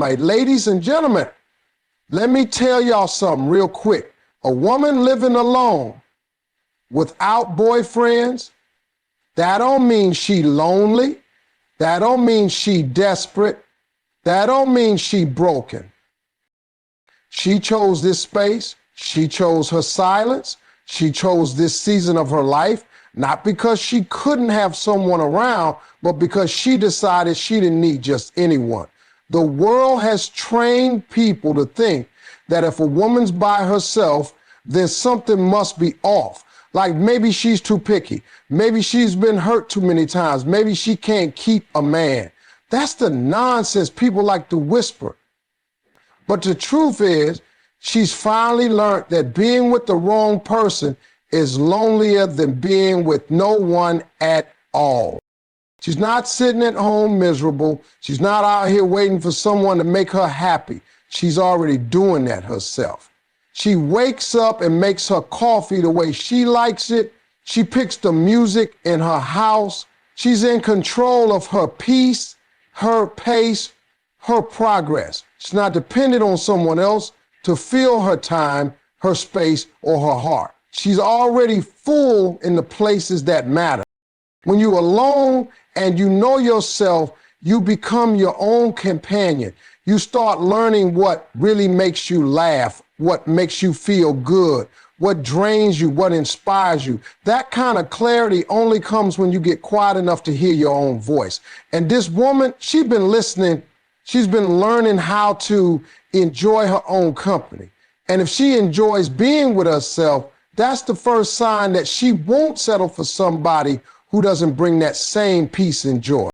dynamite. Ladies and gentlemen, let me tell y'all something real quick. A woman living alone without boyfriends, that don't mean she lonely. That don't mean she desperate. That don't mean she broken. She chose this space. She chose her silence. She chose this season of her life, not because she couldn't have someone around, but because she decided she didn't need just anyone. The world has trained people to think that if a woman's by herself, then something must be off. Like maybe she's too picky. Maybe she's been hurt too many times. Maybe she can't keep a man. That's the nonsense people like to whisper. But the truth is, she's finally learned that being with the wrong person is lonelier than being with no one at all. She's not sitting at home miserable. She's not out here waiting for someone to make her happy. She's already doing that herself. She wakes up and makes her coffee the way she likes it. She picks the music in her house. She's in control of her peace, her pace, her progress. She's not dependent on someone else to fill her time, her space, or her heart. She's already full in the places that matter. When you're alone and you know yourself, you become your own companion. You start learning what really makes you laugh, what makes you feel good, what drains you, what inspires you. That kind of clarity only comes when you get quiet enough to hear your own voice. And this woman, she's been listening. She's been learning how to enjoy her own company. And if she enjoys being with herself, that's the first sign that she won't settle for somebody who doesn't bring that same peace and joy.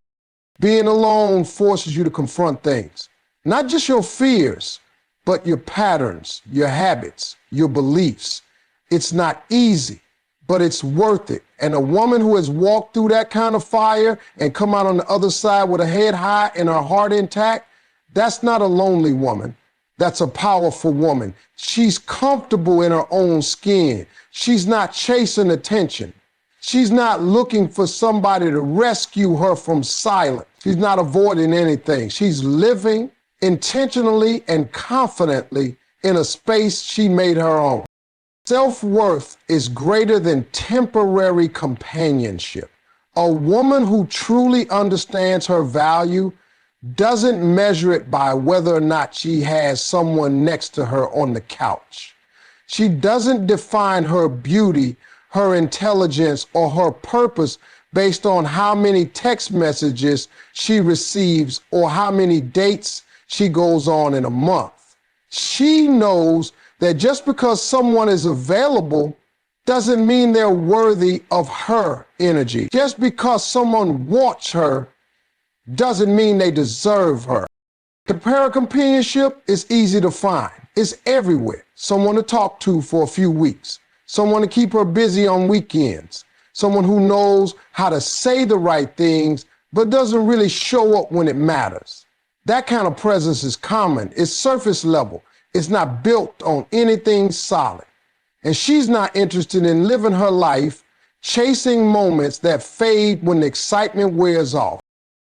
Being alone forces you to confront things, not just your fears, but your patterns, your habits, your beliefs. It's not easy, but it's worth it. And a woman who has walked through that kind of fire and come out on the other side with her head high and her heart intact, that's not a lonely woman. That's a powerful woman. She's comfortable in her own skin. She's not chasing attention. She's not looking for somebody to rescue her from silence. She's not avoiding anything. She's living intentionally and confidently in a space she made her own. Self-worth is greater than temporary companionship. A woman who truly understands her value doesn't measure it by whether or not she has someone next to her on the couch. She doesn't define her beauty, her intelligence, or her purpose based on how many text messages she receives or how many dates she goes on in a month. She knows that just because someone is available doesn't mean they're worthy of her energy. Just because someone wants her doesn't mean they deserve her. Comparative companionship is easy to find. It's everywhere. Someone to talk to for a few weeks. Someone to keep her busy on weekends. Someone who knows how to say the right things, but doesn't really show up when it matters. That kind of presence is common. It's surface level. It's not built on anything solid. And she's not interested in living her life chasing moments that fade when the excitement wears off.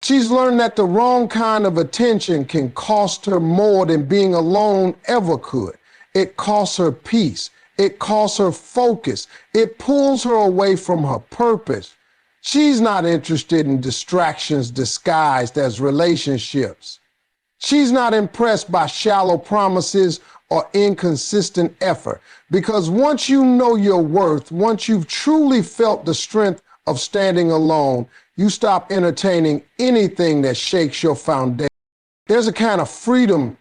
She's learned that the wrong kind of attention can cost her more than being alone ever could. It costs her peace. It costs her focus. It pulls her away from her purpose. She's not interested in distractions disguised as relationships. She's not impressed by shallow promises or inconsistent effort, because once you know your worth, once you've truly felt the strength of standing alone, you stop entertaining anything that shakes your foundation. There's a kind of freedom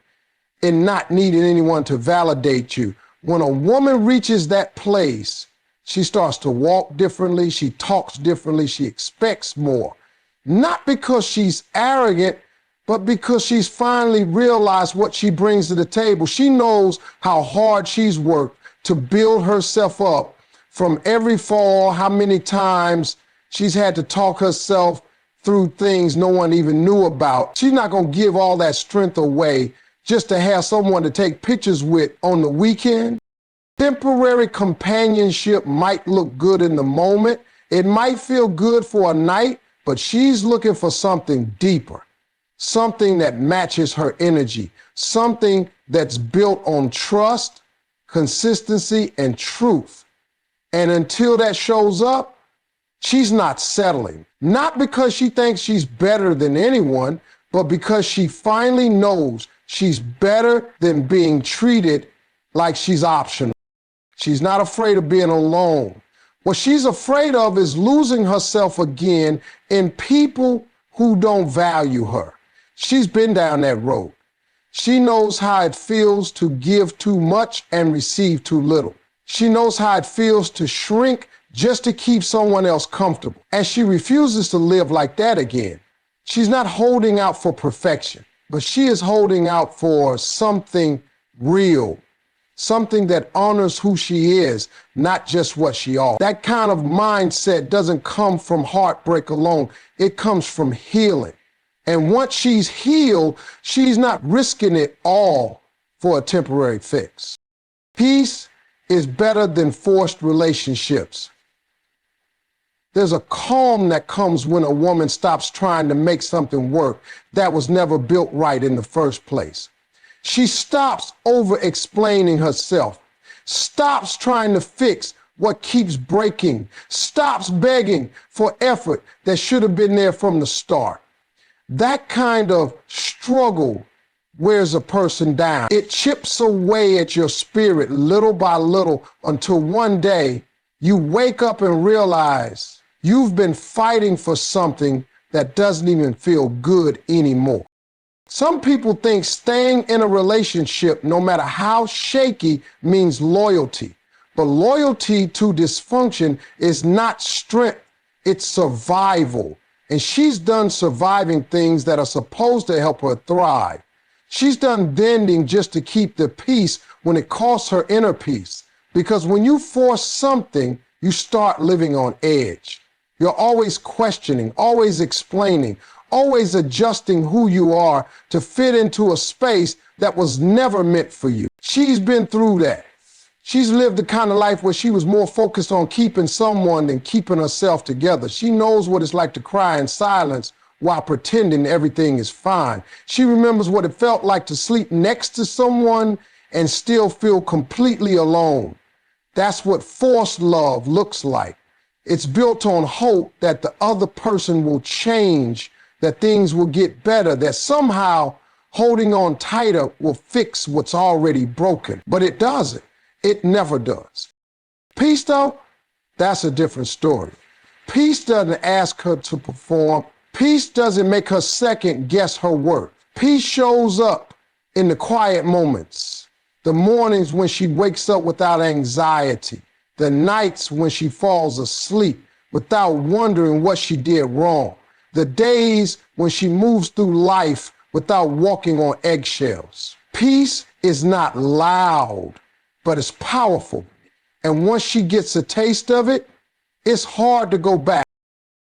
in not needing anyone to validate you. When a woman reaches that place, she starts to walk differently, she talks differently, she expects more. Not because she's arrogant, but because she's finally realized what she brings to the table. She knows how hard she's worked to build herself up from every fall, how many times she's had to talk herself through things no one even knew about. She's not gonna give all that strength away just to have someone to take pictures with on the weekend. Temporary companionship might look good in the moment. It might feel good for a night, but she's looking for something deeper, something that matches her energy, something that's built on trust, consistency, and truth. And until that shows up, she's not settling. Not because she thinks she's better than anyone, but because she finally knows she's better than being treated like she's optional. She's not afraid of being alone. What she's afraid of is losing herself again in people who don't value her. She's been down that road. She knows how it feels to give too much and receive too little. She knows how it feels to shrink just to keep someone else comfortable. And she refuses to live like that again. She's not holding out for perfection, but she is holding out for something real, something that honors who she is, not just what she offers. That kind of mindset doesn't come from heartbreak alone. It comes from healing. And once she's healed, she's not risking it all for a temporary fix. Peace is better than forced relationships. There's a calm that comes when a woman stops trying to make something work that was never built right in the first place. She stops over-explaining herself, stops trying to fix what keeps breaking, stops begging for effort that should have been there from the start. That kind of struggle wears a person down. It chips away at your spirit little by little until one day you wake up and realize you've been fighting for something that doesn't even feel good anymore. Some people think staying in a relationship, no matter how shaky, means loyalty. But loyalty to dysfunction is not strength, it's survival. And she's done surviving things that are supposed to help her thrive. She's done bending just to keep the peace when it costs her inner peace. Because when you force something, you start living on edge. You're always questioning, always explaining, always adjusting who you are to fit into a space that was never meant for you. She's been through that. She's lived the kind of life where she was more focused on keeping someone than keeping herself together. She knows what it's like to cry in silence while pretending everything is fine. She remembers what it felt like to sleep next to someone and still feel completely alone. That's what forced love looks like. It's built on hope that the other person will change, that things will get better, that somehow holding on tighter will fix what's already broken. But it doesn't. It never does. Peace, though, that's a different story. Peace doesn't ask her to perform. Peace doesn't make her second guess her worth. Peace shows up in the quiet moments, the mornings when she wakes up without anxiety, the nights when she falls asleep without wondering what she did wrong, the days when she moves through life without walking on eggshells. Peace is not loud, but it's powerful. And once she gets a taste of it, it's hard to go back.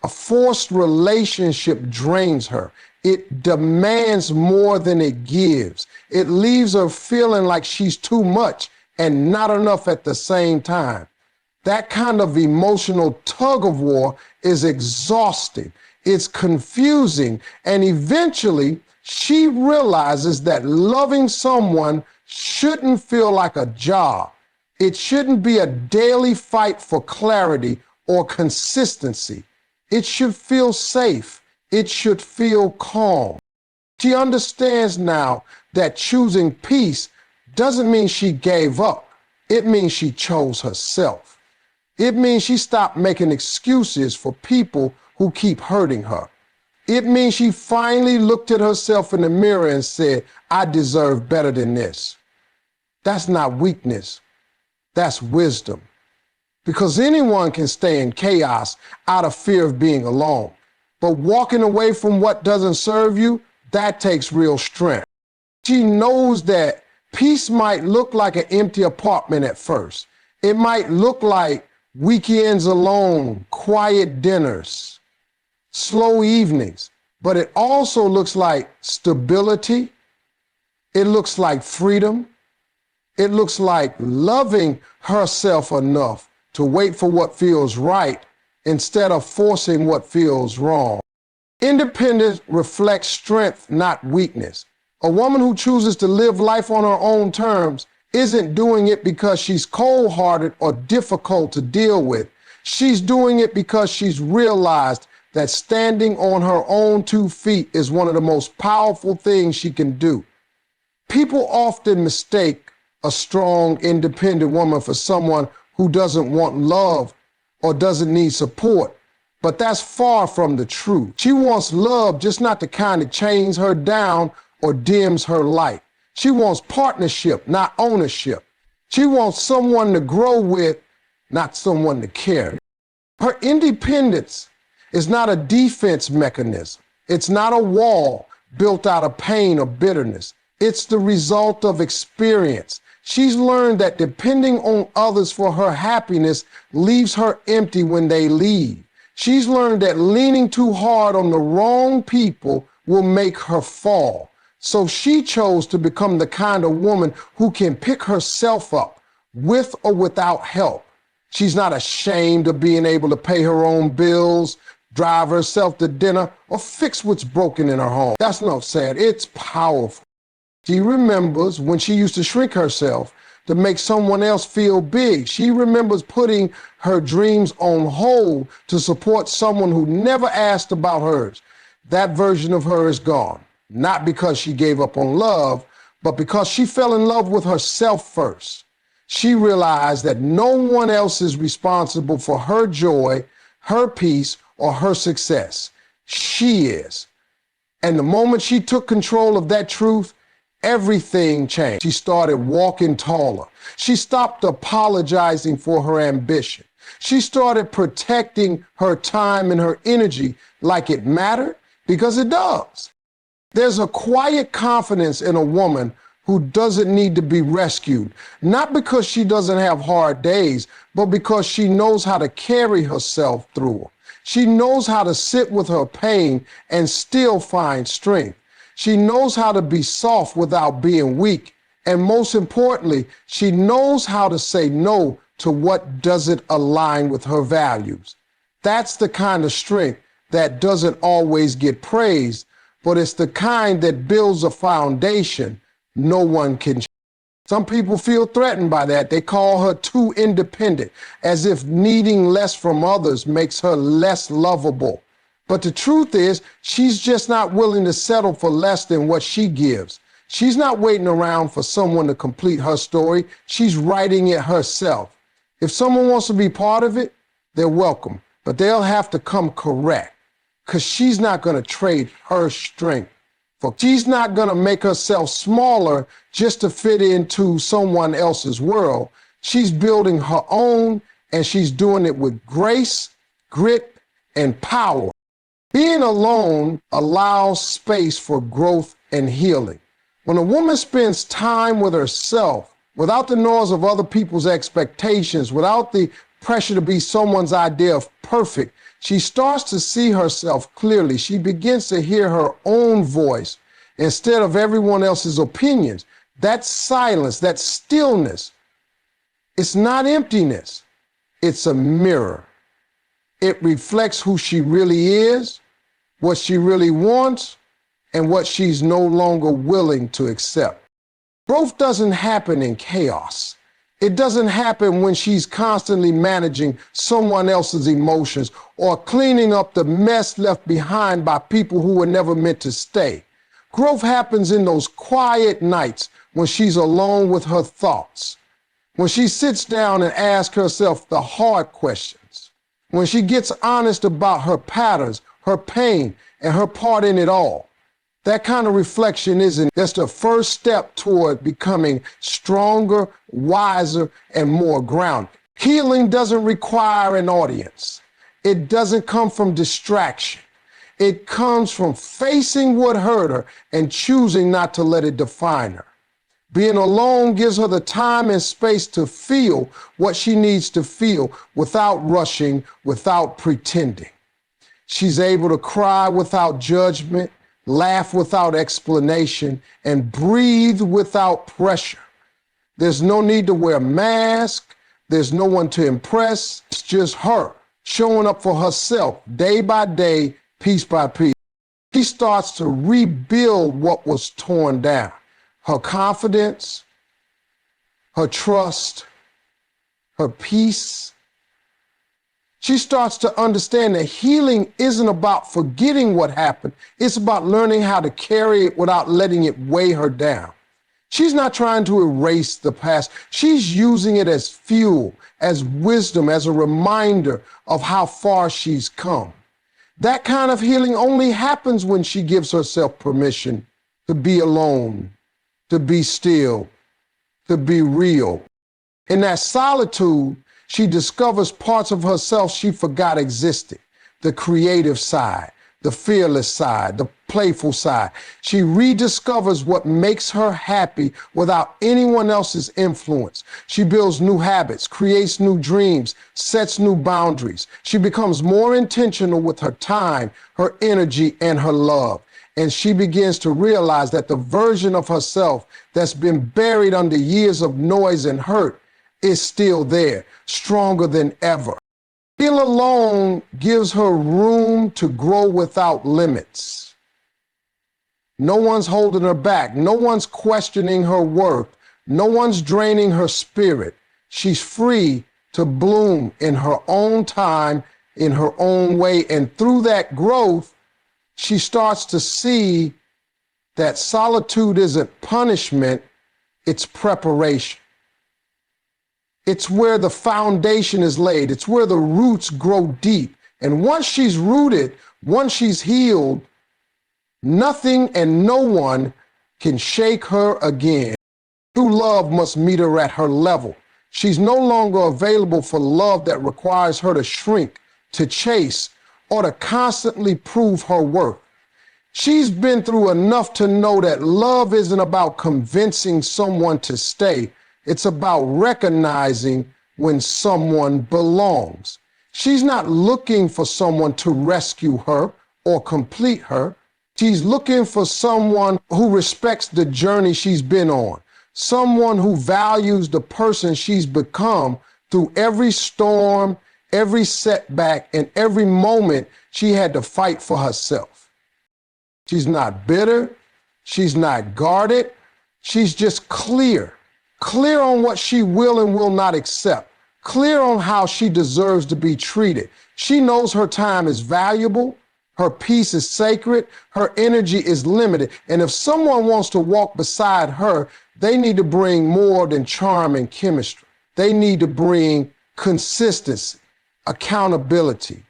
A forced relationship drains her. It demands more than it gives. It leaves her feeling like she's too much and not enough at the same time. That kind of emotional tug of war is exhausting. It's confusing. And eventually, she realizes that loving someone shouldn't feel like a job. It shouldn't be a daily fight for clarity or consistency. It should feel safe. It should feel calm. She understands now that choosing peace doesn't mean she gave up. It means she chose herself. It means she stopped making excuses for people who keep hurting her. It means she finally looked at herself in the mirror and said, I deserve better than this. That's not weakness. That's wisdom. Because anyone can stay in chaos out of fear of being alone. But walking away from what doesn't serve you, that takes real strength. She knows that peace might look like an empty apartment at first. It might look like weekends alone, quiet dinners, slow evenings. But it also looks like stability. It looks like freedom. It looks like loving herself enough to wait for what feels right instead of forcing what feels wrong. Independence reflects strength, not weakness. A woman who chooses to live life on her own terms isn't doing it because she's cold-hearted or difficult to deal with. She's doing it because she's realized that standing on her own 2 feet is one of the most powerful things she can do. People often mistake a strong, independent woman for someone who doesn't want love or doesn't need support, but that's far from the truth. She wants love, just not the kind that chains her down or dims her light. She wants partnership, not ownership. She wants someone to grow with, not someone to carry. Her independence is not a defense mechanism. It's not a wall built out of pain or bitterness. It's the result of experience. She's learned that depending on others for her happiness leaves her empty when they leave. She's learned that leaning too hard on the wrong people will make her fall. So she chose to become the kind of woman who can pick herself up with or without help. She's not ashamed of being able to pay her own bills, drive herself to dinner, or fix what's broken in her home. That's not sad. It's powerful. She remembers when she used to shrink herself to make someone else feel big. She remembers putting her dreams on hold to support someone who never asked about hers. That version of her is gone, not because she gave up on love, but because she fell in love with herself first. She realized that no one else is responsible for her joy, her peace, or her success. She is. And the moment she took control of that truth, everything changed. She started walking taller. She stopped apologizing for her ambition. She started protecting her time and her energy like it mattered, because it does. There's a quiet confidence in a woman who doesn't need to be rescued, not because she doesn't have hard days, but because she knows how to carry herself through them. She knows how to sit with her pain and still find strength. She knows how to be soft without being weak. And most importantly, she knows how to say no to what doesn't align with her values. That's the kind of strength that doesn't always get praised, but it's the kind that builds a foundation no one can change. Some people feel threatened by that. They call her too independent, as if needing less from others makes her less lovable. But the truth is, she's just not willing to settle for less than what she gives. She's not waiting around for someone to complete her story. She's writing it herself. If someone wants to be part of it, they're welcome, but they'll have to come correct, because she's not going to trade her strength. She's not going to make herself smaller just to fit into someone else's world. She's building her own, and she's doing it with grace, grit, and power. Being alone allows space for growth and healing. When a woman spends time with herself, without the noise of other people's expectations, without the pressure to be someone's idea of perfect, she starts to see herself clearly. She begins to hear her own voice instead of everyone else's opinions. That silence, that stillness, it's not emptiness. It's a mirror. It reflects who she really is, what she really wants, and what she's no longer willing to accept. Growth doesn't happen in chaos. It doesn't happen when she's constantly managing someone else's emotions or cleaning up the mess left behind by people who were never meant to stay. Growth happens in those quiet nights when she's alone with her thoughts, when she sits down and asks herself the hard questions, when she gets honest about her patterns, her pain, and her part in it all. That kind of reflection that's the first step toward becoming stronger, wiser, and more grounded. Healing doesn't require an audience. It doesn't come from distraction. It comes from facing what hurt her and choosing not to let it define her. Being alone gives her the time and space to feel what she needs to feel without rushing, without pretending. She's able to cry without judgment, laugh without explanation, and breathe without pressure. There's no need to wear a mask. There's no one to impress. It's just her showing up for herself day by day, piece by piece. She starts to rebuild what was torn down. Her confidence, her trust, her peace. She starts to understand that healing isn't about forgetting what happened. It's about learning how to carry it without letting it weigh her down. She's not trying to erase the past. She's using it as fuel, as wisdom, as a reminder of how far she's come. That kind of healing only happens when she gives herself permission to be alone, to be still, to be real. In that solitude, she discovers parts of herself she forgot existed. The creative side, the fearless side, the playful side. She rediscovers what makes her happy without anyone else's influence. She builds new habits, creates new dreams, sets new boundaries. She becomes more intentional with her time, her energy, and her love. And she begins to realize that the version of herself that's been buried under years of noise and hurt is still there, stronger than ever. Being alone gives her room to grow without limits. No one's holding her back. No one's questioning her worth. No one's draining her spirit. She's free to bloom in her own time, in her own way. And through that growth, she starts to see that solitude isn't punishment, it's preparation. It's where the foundation is laid. It's where the roots grow deep. And once she's rooted, once she's healed, nothing and no one can shake her again. True love must meet her at her level. She's no longer available for love that requires her to shrink, to chase, or to constantly prove her worth. She's been through enough to know that love isn't about convincing someone to stay. It's about recognizing when someone belongs. She's not looking for someone to rescue her or complete her. She's looking for someone who respects the journey she's been on, someone who values the person she's become through every storm, every setback, and every moment she had to fight for herself. She's not bitter. She's not guarded. She's just clear on what she will and will not accept, clear on how she deserves to be treated. She knows her time is valuable, her peace is sacred, her energy is limited. And if someone wants to walk beside her, they need to bring more than charm and chemistry. They need to bring consistency, accountability,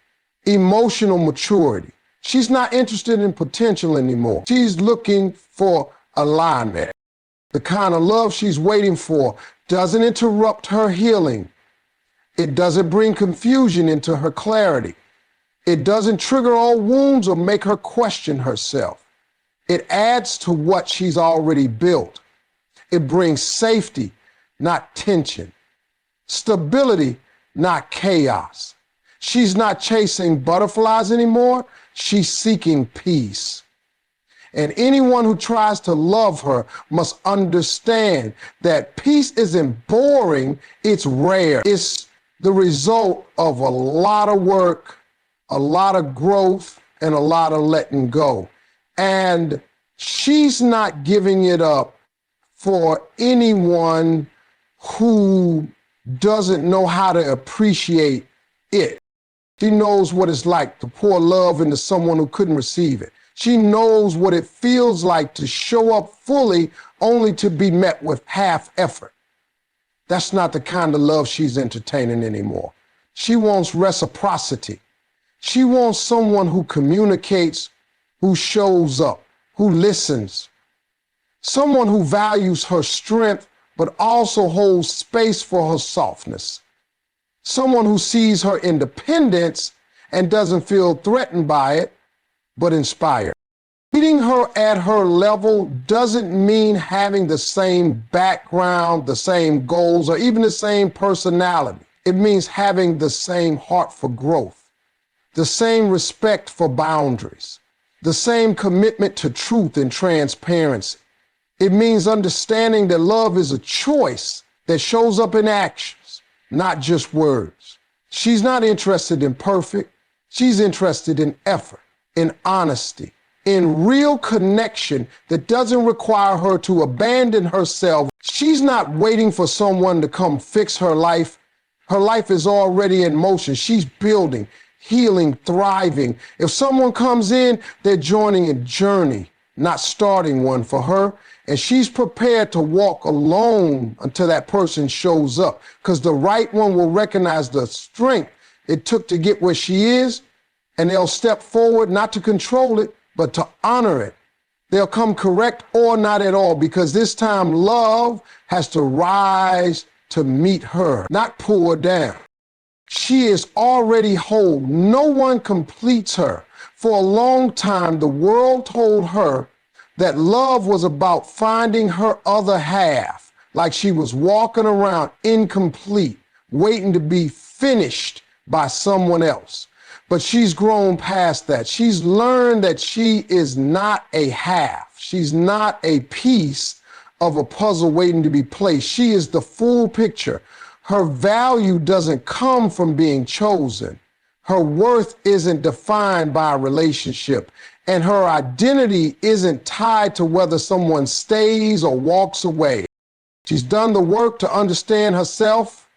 emotional maturity. She's not interested in potential anymore. She's looking for alignment. The kind of love she's waiting for doesn't interrupt her healing. It doesn't bring confusion into her clarity. It doesn't trigger old wounds or make her question herself. It adds to what she's already built. It brings safety, not tension. Stability, not chaos. She's not chasing butterflies anymore. She's seeking peace. And anyone who tries to love her must understand that peace isn't boring, it's rare. It's the result of a lot of work, a lot of growth, and a lot of letting go. And she's not giving it up for anyone who doesn't know how to appreciate it. She knows what it's like to pour love into someone who couldn't receive it. She knows what it feels like to show up fully only to be met with half effort. That's not the kind of love she's entertaining anymore. She wants reciprocity. She wants someone who communicates, who shows up, who listens. Someone who values her strength, but also holds space for her softness. Someone who sees her independence and doesn't feel threatened by it, but inspired. Meeting her at her level doesn't mean having the same background, the same goals, or even the same personality. It means having the same heart for growth, the same respect for boundaries, the same commitment to truth and transparency. It means understanding that love is a choice that shows up in actions, not just words. She's not interested in perfect. She's interested in effort, in honesty, in real connection that doesn't require her to abandon herself. She's not waiting for someone to come fix her life. Her life is already in motion. She's building, healing, thriving. If someone comes in, they're joining a journey, not starting one for her. And she's prepared to walk alone until that person shows up, because the right one will recognize the strength it took to get where she is, and they'll step forward not to control it, but to honor it. They'll come correct or not at all, because this time love has to rise to meet her, not pull her down. She is already whole. No one completes her. For a long time, the world told her that love was about finding her other half, like she was walking around incomplete, waiting to be finished by someone else. But she's grown past that. She's learned that she is not a half. She's not a piece of a puzzle waiting to be placed. She is the full picture. Her value doesn't come from being chosen. Her worth isn't defined by a relationship. And her identity isn't tied to whether someone stays or walks away. She's done the work to understand herself.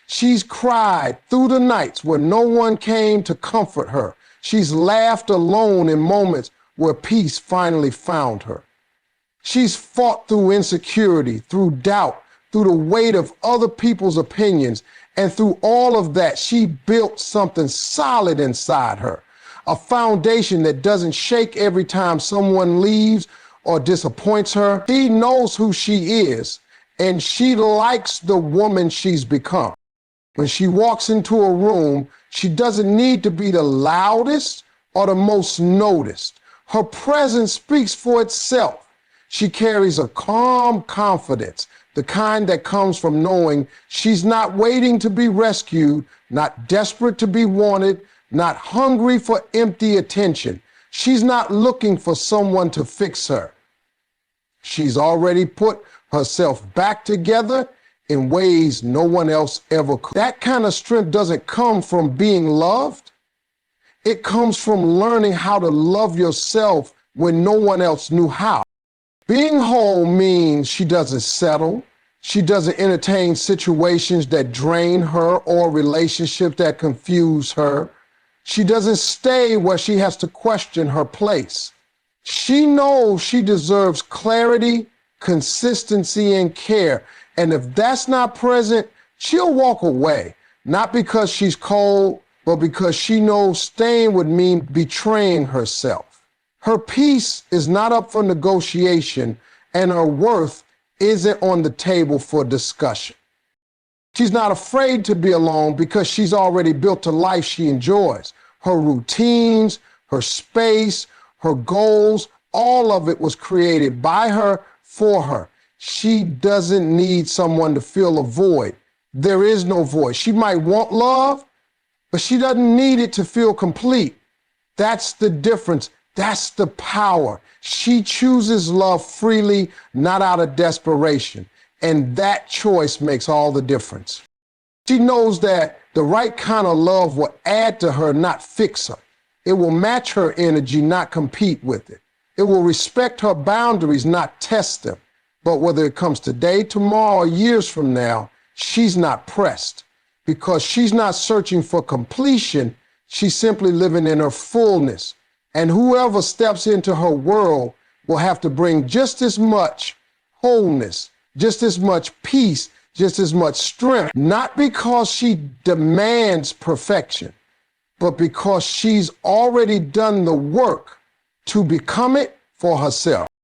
She's cried through the nights where no one came to comfort her. She's laughed alone in moments where peace finally found her. She's fought through insecurity, through doubt, through the weight of other people's opinions. And through all of that, she built something solid inside her. A foundation that doesn't shake every time someone leaves or disappoints her. She knows who she is, and she likes the woman she's become. When she walks into a room, she doesn't need to be the loudest or the most noticed. Her presence speaks for itself. She carries a calm confidence, the kind that comes from knowing she's not waiting to be rescued, not desperate to be wanted, not hungry for empty attention. She's not looking for someone to fix her. She's already put herself back together in ways no one else ever could. That kind of strength doesn't come from being loved. It comes from learning how to love yourself when no one else knew how. Being whole means she doesn't settle. She doesn't entertain situations that drain her or relationships that confuse her. She doesn't stay where she has to question her place. She knows she deserves clarity, consistency, and care. And if that's not present, she'll walk away, not because she's cold, but because she knows staying would mean betraying herself. Her peace is not up for negotiation, and her worth isn't on the table for discussion. She's not afraid to be alone because she's already built a life she enjoys. Her routines, her space, her goals, all of it was created by her, for her. She doesn't need someone to fill a void. There is no void. She might want love, but she doesn't need it to feel complete. That's the difference. That's the power. She chooses love freely, not out of desperation. And that choice makes all the difference. She knows that the right kind of love will add to her, not fix her. It will match her energy, not compete with it. It will respect her boundaries, not test them. But whether it comes today, tomorrow, or years from now, she's not pressed because she's not searching for completion. She's simply living in her fullness. And whoever steps into her world will have to bring just as much wholeness, just as much peace, just as much strength, not because she demands perfection, but because she's already done the work to become it for herself.